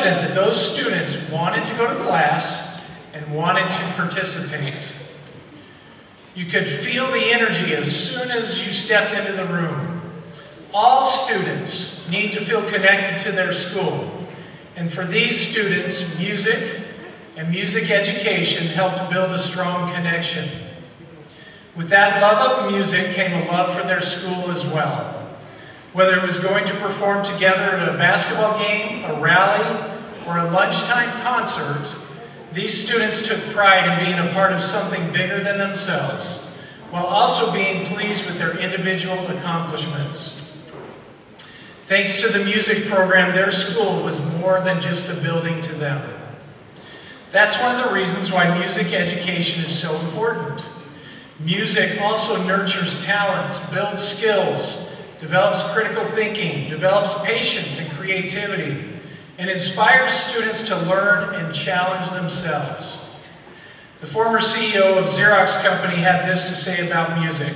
evident that those students wanted to go to class and wanted to participate. You could feel the energy as soon as you stepped into the room. All students need to feel connected to their school. And for these students, music and music education helped to build a strong connection. With that love of music came a love for their school as well. Whether it was going to perform together at a basketball game, a rally, or a lunchtime concert, these students took pride in being a part of something bigger than themselves, while also being pleased with their individual accomplishments. Thanks to the music program, their school was more than just a building to them. That's one of the reasons why music education is so important. Music also nurtures talents, builds skills, develops critical thinking, develops patience and creativity, and inspires students to learn and challenge themselves. The former CEO of Xerox Company had this to say about music.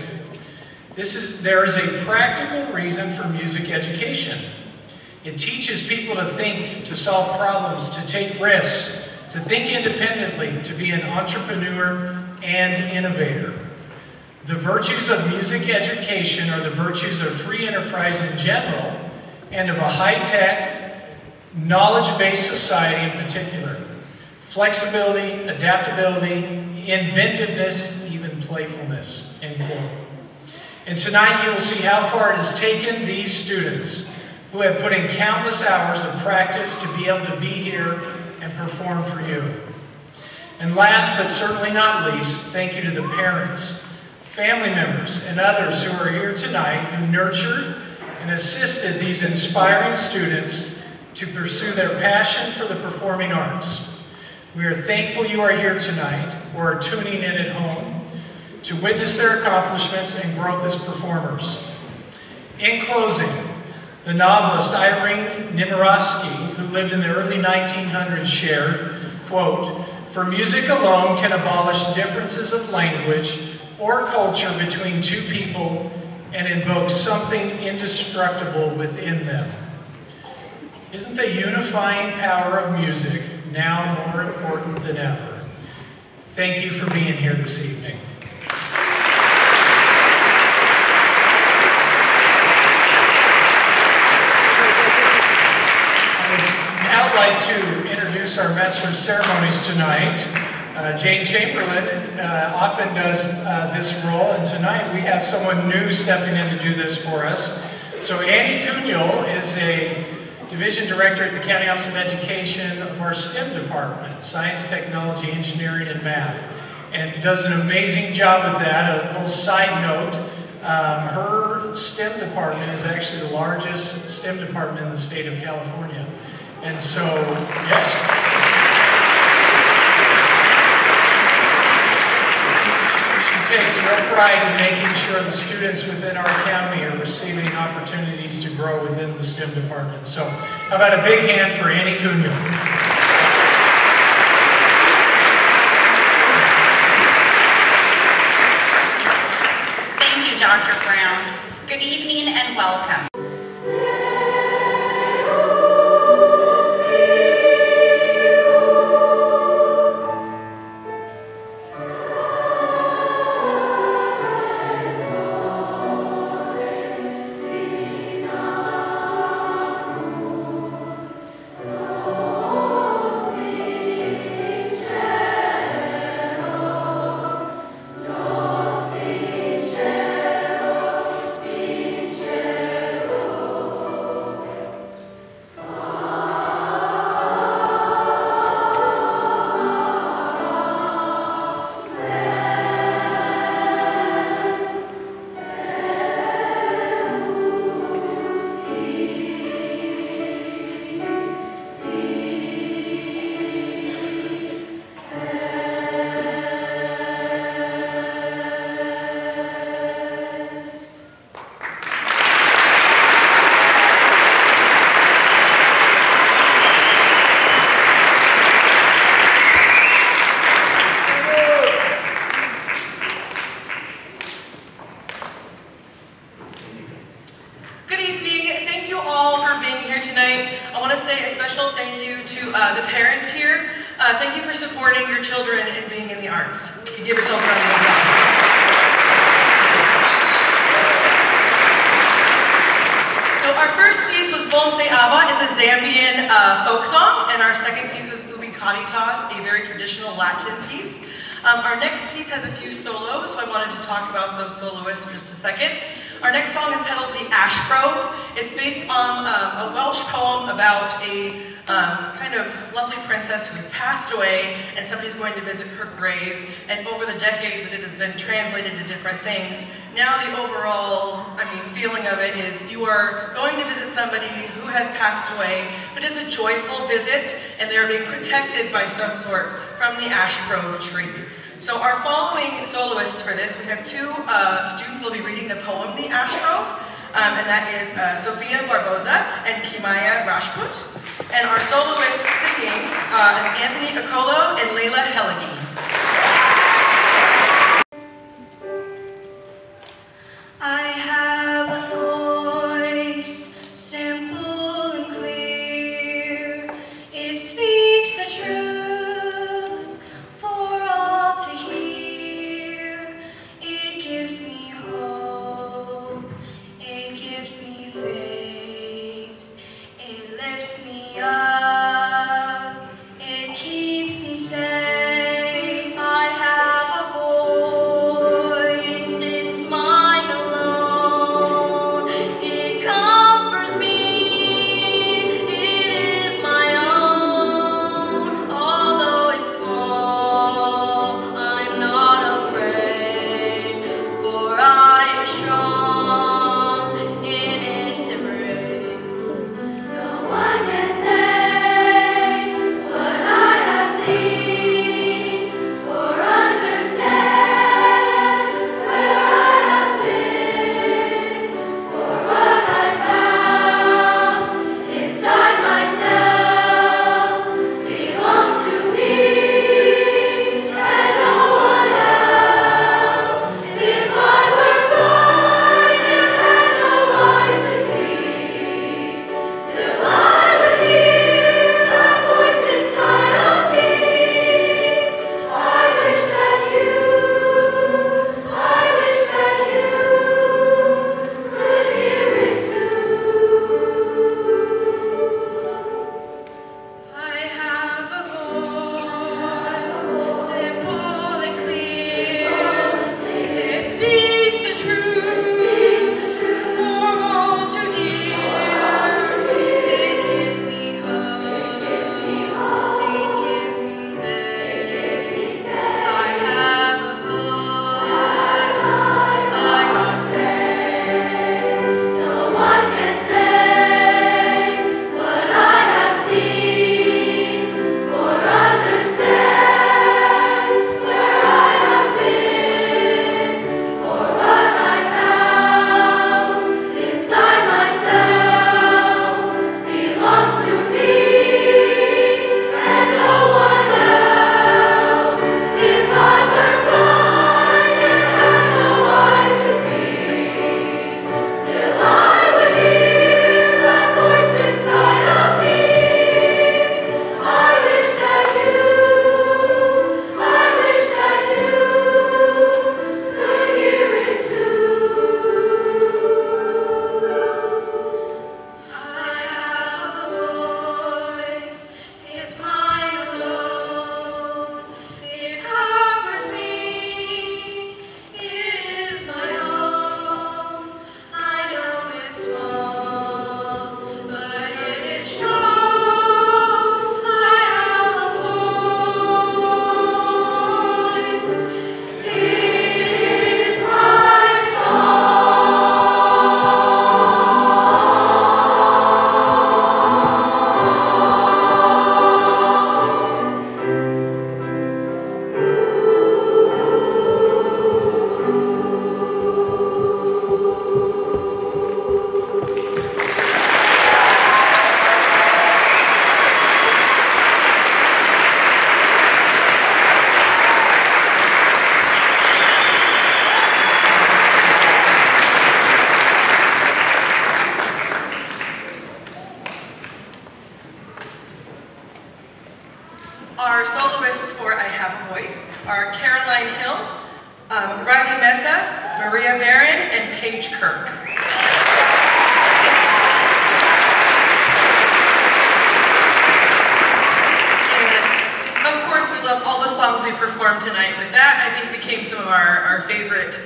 There is a practical reason for music education. It teaches people to think, to solve problems, to take risks, to think independently, to be an entrepreneur and innovator. The virtues of music education are the virtues of free enterprise in general and of a high-tech, knowledge-based society in particular. Flexibility, adaptability, inventiveness, even playfulness, end quote. And tonight you will see how far it has taken these students who have put in countless hours of practice to be able to be here and perform for you. And last but certainly not least, thank you to the parents, family members, and others who are here tonight who nurtured and assisted these inspiring students to pursue their passion for the performing arts. We are thankful you are here tonight or are tuning in at home to witness their accomplishments and growth as performers. In closing, the novelist Irene Nemirovsky, who lived in the early 1900s, shared, quote, "For music alone can abolish differences of language or culture between two people and invoke something indestructible within them." Isn't the unifying power of music now more important than ever? Thank you for being here this evening. I'd like to introduce our Master of Ceremonies tonight. Jane Chamberlain often does this role, and tonight we have someone new stepping in to do this for us. So Annie Cunyo is a Division Director at the County Office of Education of our STEM department, Science, Technology, Engineering, and Math, and does an amazing job with that. A little side note, her STEM department is actually the largest STEM department in the state of California. And so, yes. She takes real pride in making sure the students within our county are receiving opportunities to grow within the STEM department. So, how about a big hand for Annie Cunyo? Thank you, Dr. Brown. Good evening and welcome. Sing you to the parents here. Thank you for supporting your children and being in the arts. You give yourselves a round of applause. So our first piece was Bom Se Aba. It's a Zambian folk song, and our second piece was Ubi Caritas, a very traditional Latin piece. Our next piece has a few solos, so I wanted to talk about those soloists for just a second. Our next song is titled The Ash Grove. It's based on a Welsh poem about a kind of lovely princess who has passed away, and somebody's going to visit her grave. And over the decades that it has been translated to different things, now the overall, feeling of it is you are going to visit somebody who has passed away, but it's a joyful visit, and they're being protected by some sort from the ash grove tree. So our following soloists for this, we have two students who will be reading the poem, The Ash Grove, and that is Sofia Barboza and Kimaya Rajput. And our soloists singing is Anthony Okolo and Layla Helagi. I have a voice, simple and clear. It speaks the truth for all to hear. It gives me hope, it gives me faith. It lifts me up, it keeps me safe. Our soloists for I Have a Voice are Caroline Hill, Riley Mesa, Maria Barron, and Paige Kirk. And of course, we love all the songs we performed tonight, but that I think became some of our favorite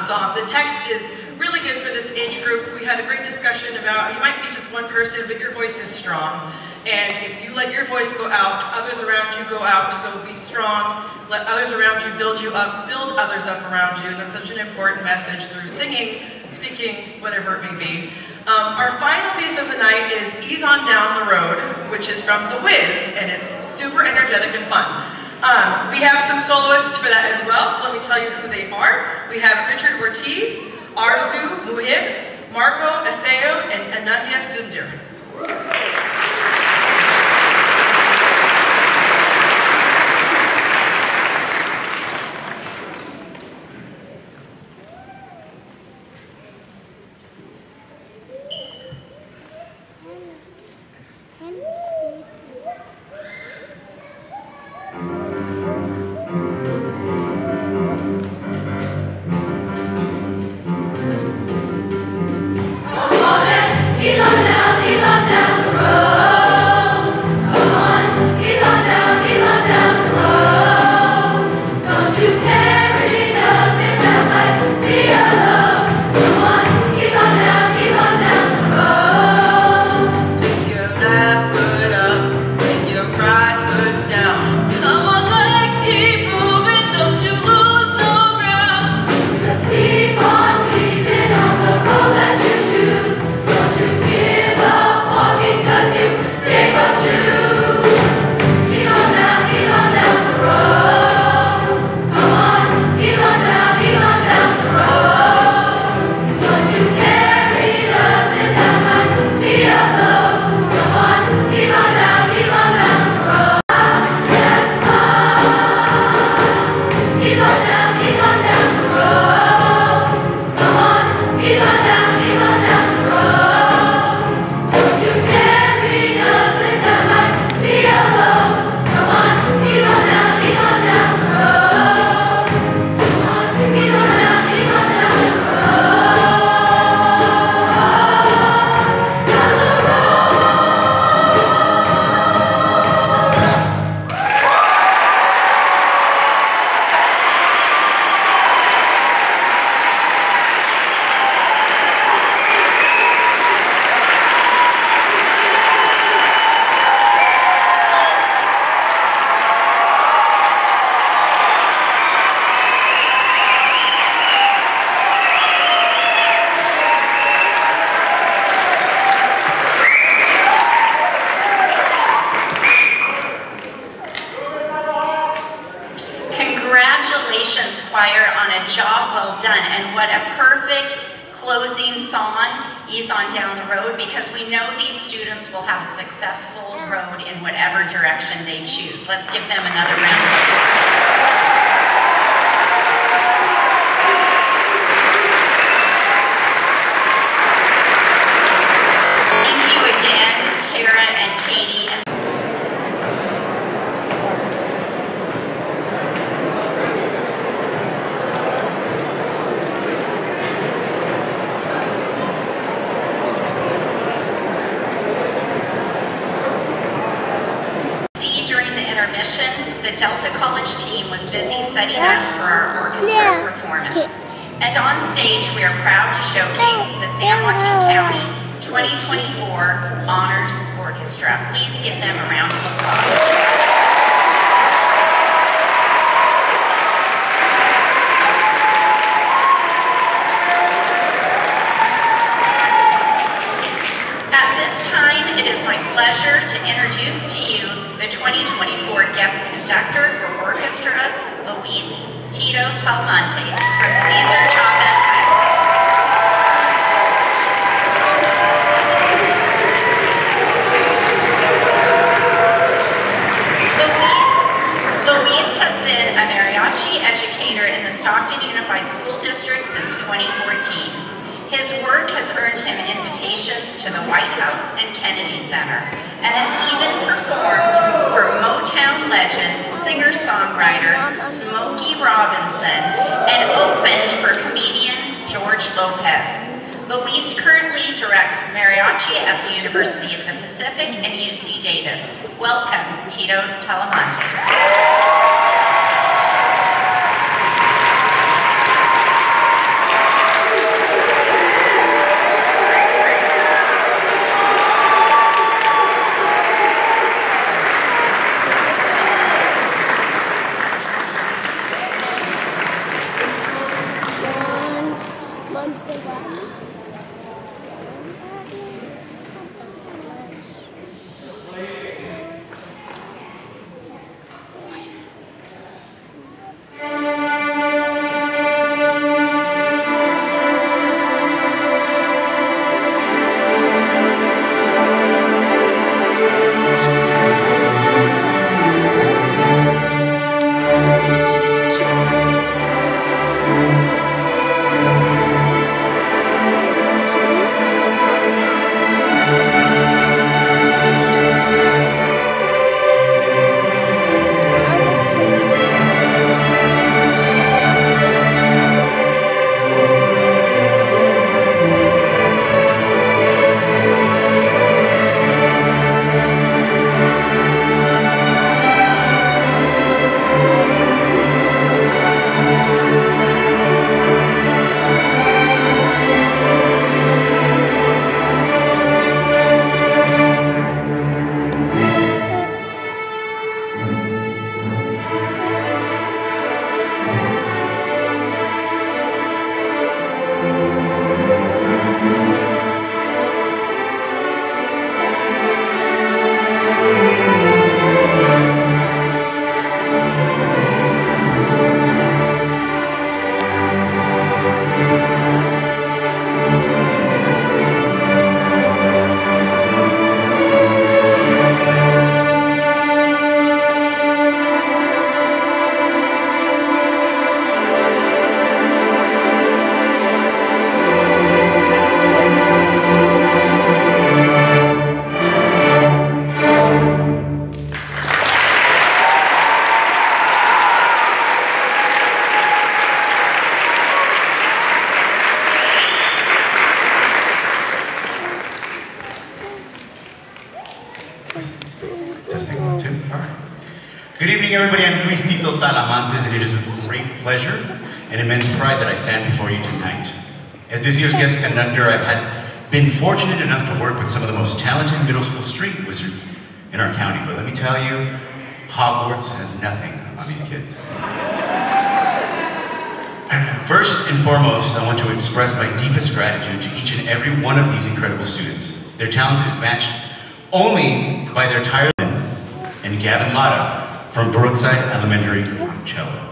songs. The text is really good for this age group. We had a great discussion about you might be just one person, but your voice is strong. And if you let your voice go out, others around you go out, so be strong. Let others around you build others up around you. And that's such an important message through singing, speaking, whatever it may be. Our final piece of the night is Ease On Down the Road, which is from The Wiz, and it's super energetic and fun. We have some soloists for that as well, so let me tell you who they are. We have Richard Ortiz, Arzu Muhib, Marco Aseo, and Ananya Sundir. Ease on down the road, because we know these students will have a successful road in whatever direction they choose. Let's give them another round of applause. Thank you again, Kara and Katie. The Delta College team was busy setting up for our orchestra performance. And on stage, we are proud to showcase the San Joaquin County 2024 Honors Orchestra. Please give them a round of applause. It is my pleasure to introduce to you the 2024 guest conductor for orchestra, Luis Tito Talmontes from Cesar Chavez High School. Luis has been a mariachi educator in the Stockton Unified School District since 2014. His work has earned him invitations to the White House and Kennedy Center, and has even performed for Motown legend Robinson and opened for comedian George Lopez. Luis currently directs mariachi at the University of the Pacific and UC Davis. Welcome, Tito Talamantes. Testing 1, 2. All right. Good evening, everybody. I'm Luis Tito Talamantes, and it is with great pleasure and immense pride that I stand before you tonight. As this year's guest conductor, I've been fortunate enough to work with some of the most talented middle school street wizards in our county. But let me tell you, Hogwarts has nothing on these kids. First and foremost, I want to express my deepest gratitude to each and every one of these incredible students. Their talent is matched only by their tireless and Gavin Latta from Brookside Elementary on cello.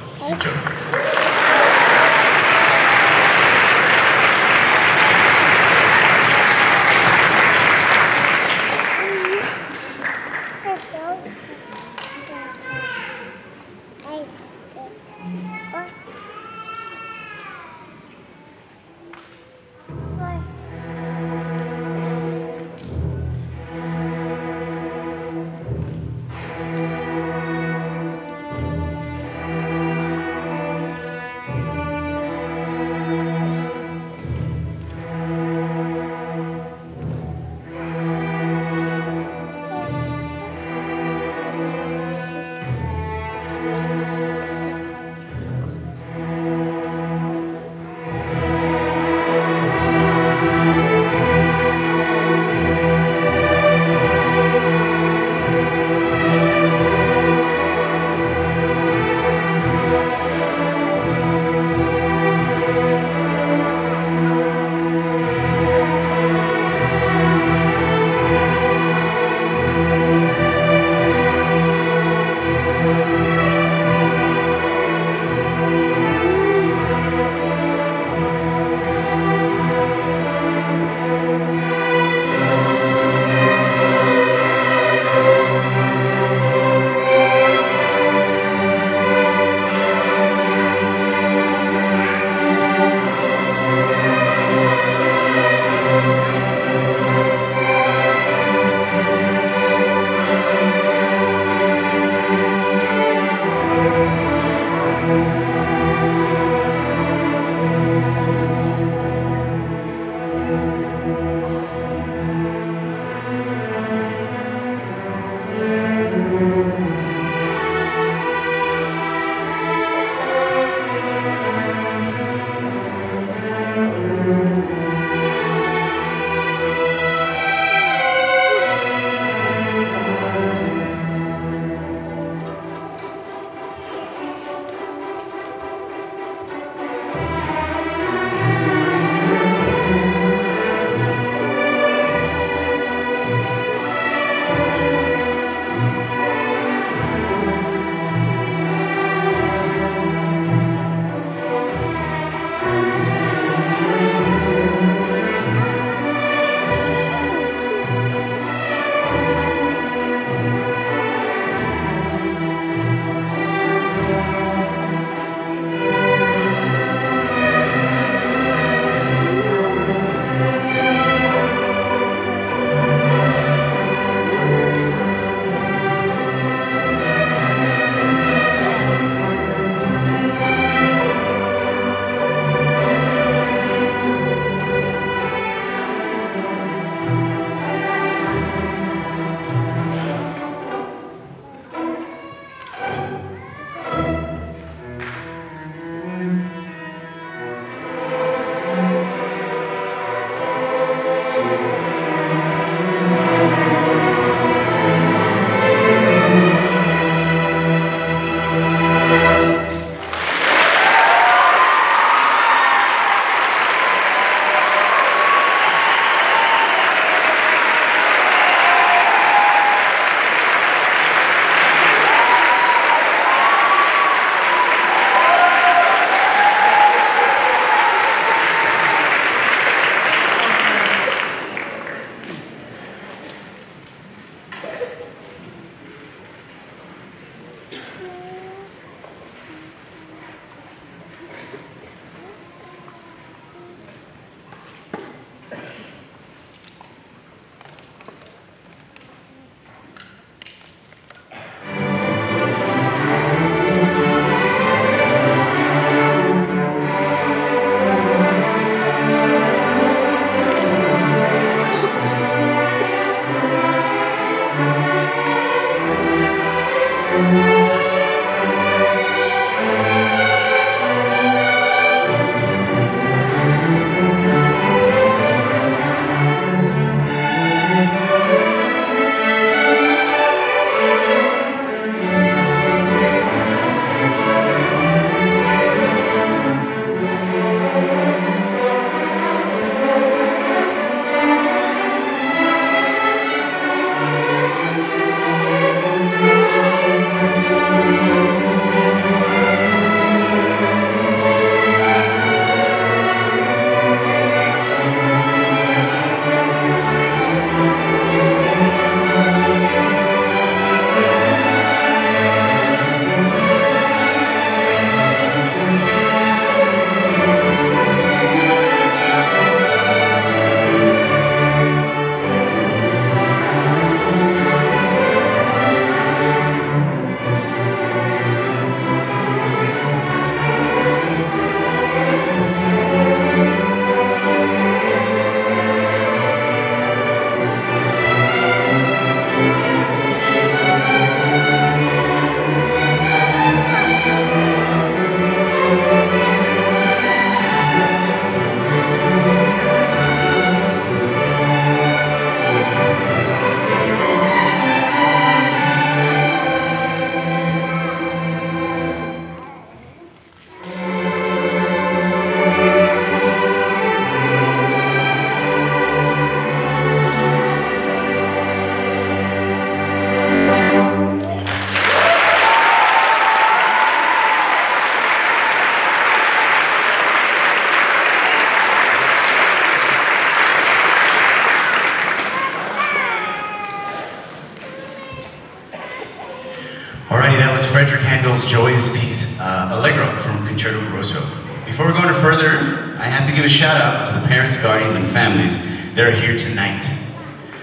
Joyous piece, Allegro from Concerto Grosso. Before we go any further, I have to give a shout out to the parents, guardians, and families that are here tonight.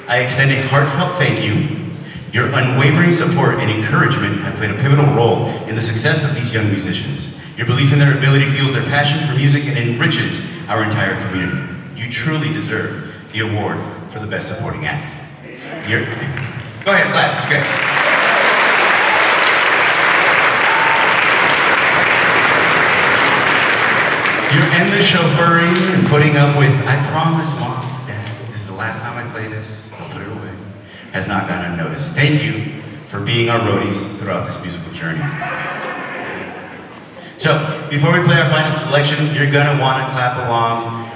I extend a heartfelt thank you. Your unwavering support and encouragement have played a pivotal role in the success of these young musicians. Your belief in their ability fuels their passion for music and enriches our entire community. You truly deserve the award for the Best Supporting Act. Go ahead, clap, it's great. Your endless chauffeuring and putting up with, I promise, Mom, Dad, this is the last time I play this, I'll put it away, has not gone unnoticed. Thank you for being our roadies throughout this musical journey. So, before we play our final selection, you're gonna wanna clap along.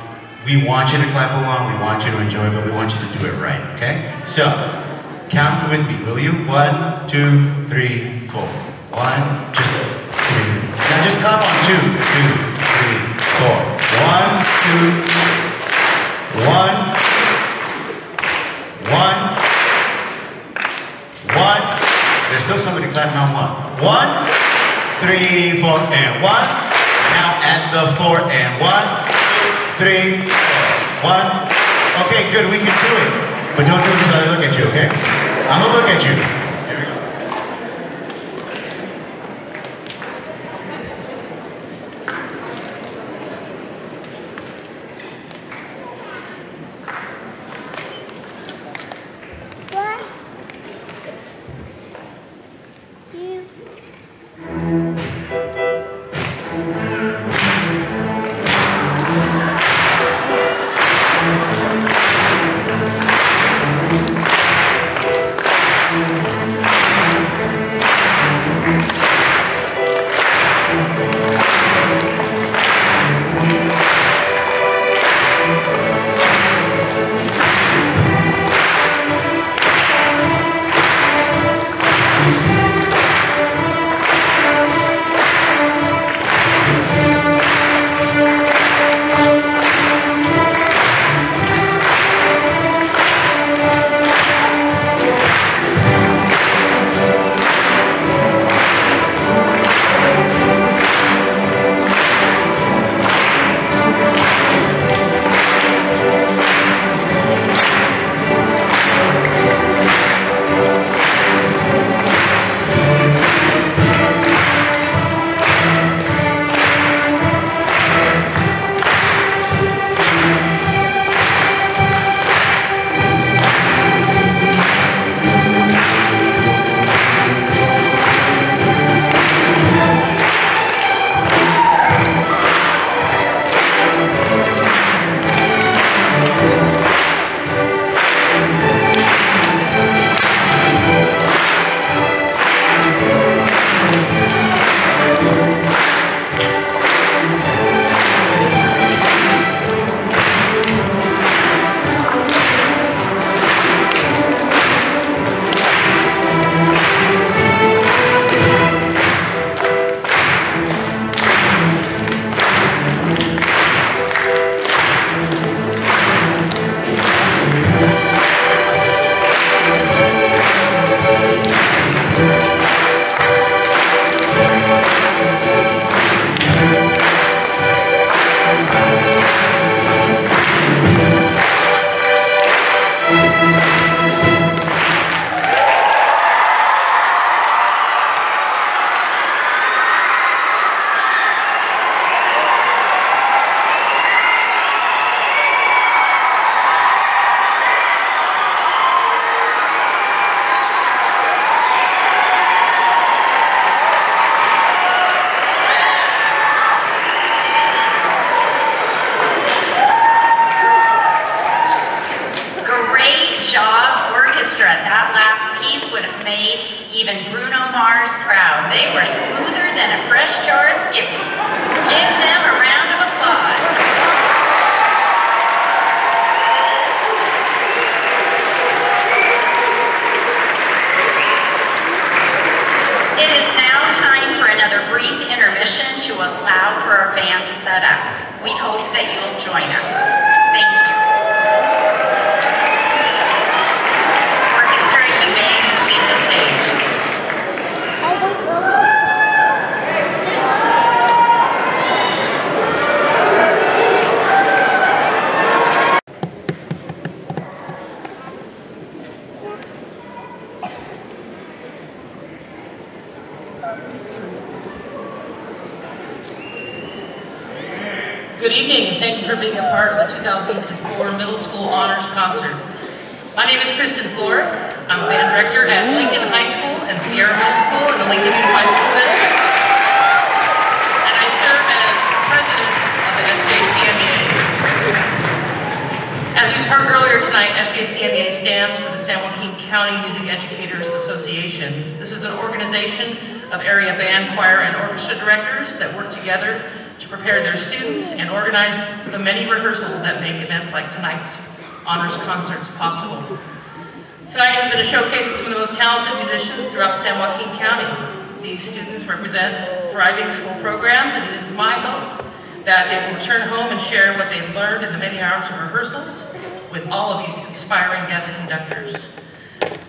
We want you to clap along, we want you to enjoy, but we want you to do it right, okay? So, count with me, will you? 1, 2, 3, 4. 1, just 2. Now just clap on 2, 2, 3, 4. 1, 2, 1, 1, 1. There's still somebody clapping on 1. 1, 3, 4, and 1. Now add the 4 and 1, 2, 3, 1. Okay, good, we can do it. But don't do it until I look at you, okay? I'm gonna look at you. Here we go. Thank you. Even Bruno Mars' crowd, they were smoother than a fresh jar of Skippy. Give them a round of applause. It is now time for another brief intermission to allow for our band to set up. We hope that you'll join us. Thank you. Orchestra, you may leave the stage. I don't know. Good evening, and thank you for being a part of the 2004 Middle School Honors Concert. My name is Kristen Florick. I'm a band director at Lincoln High School and Sierra Middle School in the Lincoln Unified School District. And I serve as president of the SJCMEA. As you heard earlier tonight, SJCMEA stands for the San Joaquin County Music Educators Association. This is an organization of area band, choir, and orchestra directors that work together to prepare their students and organize the many rehearsals that make events like tonight's honors concerts possible. Tonight has been a showcase of some of the most talented musicians throughout San Joaquin County. These students represent thriving school programs, and it is my hope that they will return home and share what they've learned in the many hours of rehearsals with all of these inspiring guest conductors.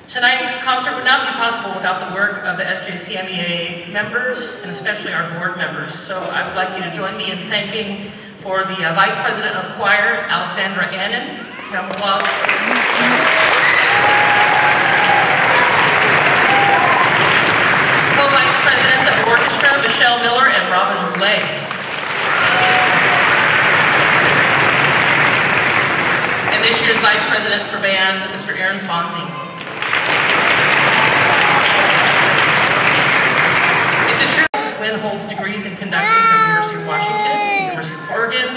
Tonight's concert would not be possible without the work of the SJCMEA members, and especially our board members. So I would like you to join me in thanking for the Vice President of Choir, Alexandra Annan. Round of applause. Co-Vice Presidents of Orchestra, Michelle Miller and Robin Roulet. And this year's Vice President for Band, Mr. Aaron Fonzie. It's a true Wynn holds degrees in conducting from the University of Washington, University of Oregon,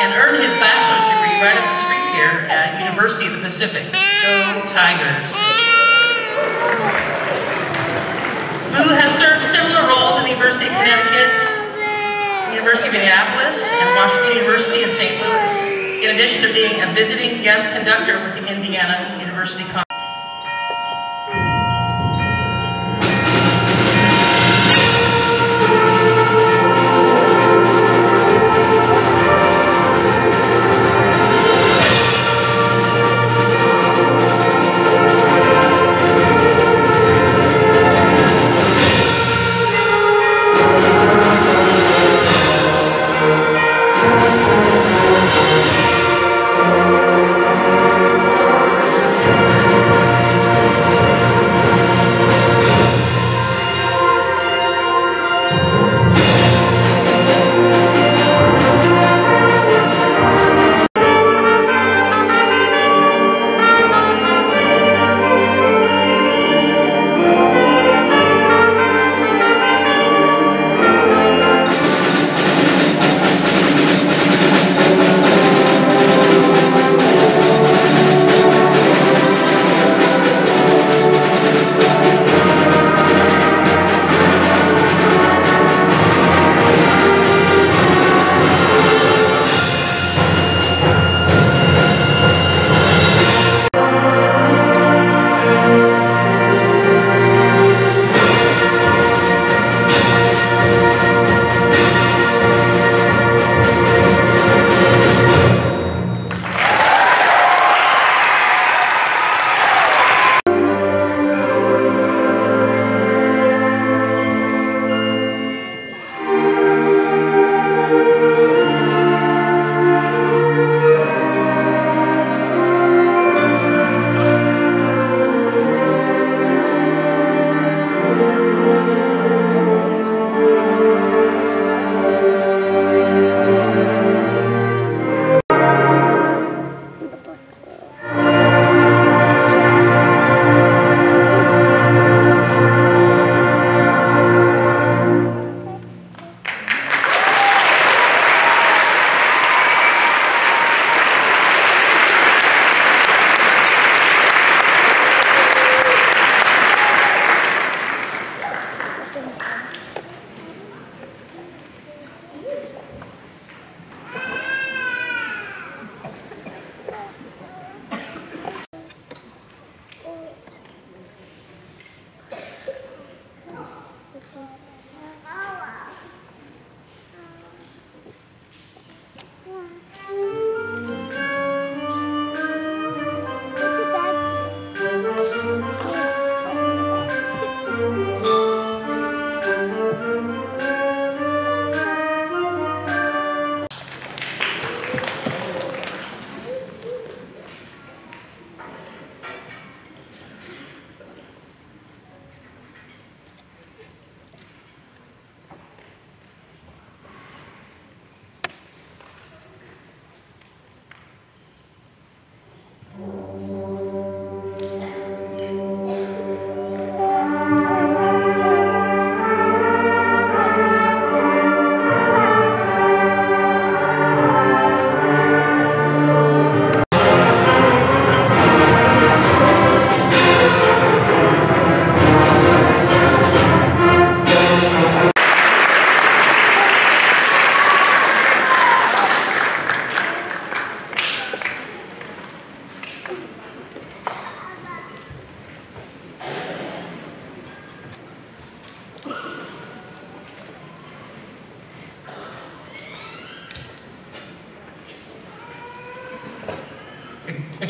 and earned his bachelor's degree right up the street here at University of the Pacific. Go Tigers! Boo has served similar roles in the University of Connecticut, University of Minneapolis, and Washington University in St. Louis, in addition to being a visiting guest conductor with the Indiana University Conference. Thank you.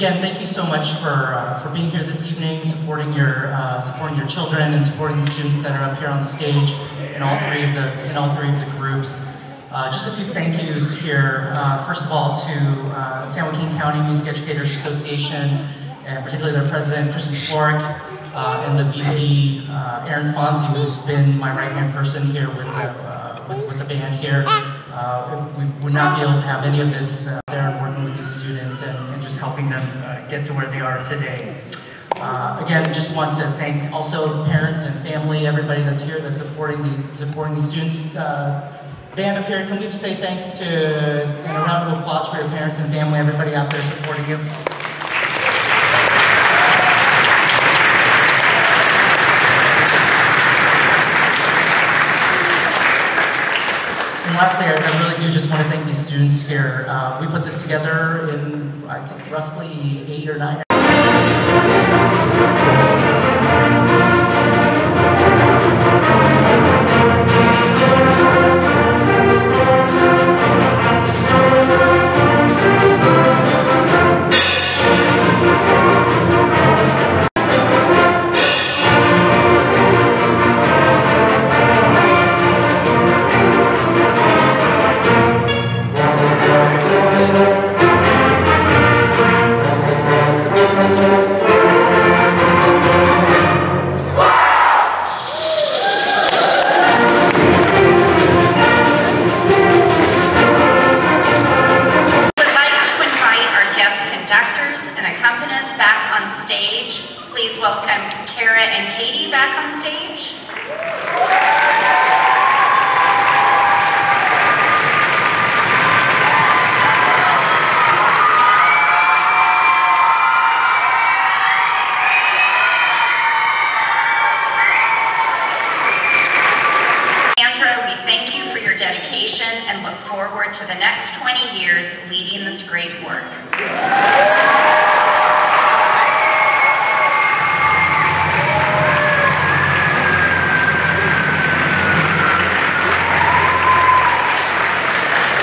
again, thank you so much for being here this evening, supporting your children and supporting the students that are up here on the stage in all three of the groups. Just a few thank yous here. First of all, to San Joaquin County Music Educators Association, and particularly their president, Kristen Florick, and the VP, Aaron Fonzie, who's been my right-hand person here with the band here. We would not be able to have any of this there and working with these students and just helping them get to where they are today. Again, just want to thank also parents and family, everybody that's here that's supporting these students. Band up here, can we just say thanks to, and a round of applause for your parents and family, everybody out there supporting you. And lastly, I really do just want to thank these students here. We put this together in, I think, roughly 8 or 9 hours. And look forward to the next 20 years leading this great work.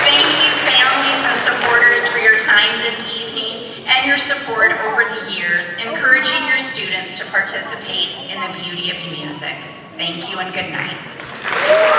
Thank you, families and supporters, for your time this evening and your support over the years, encouraging your students to participate in the beauty of music. Thank you and good night.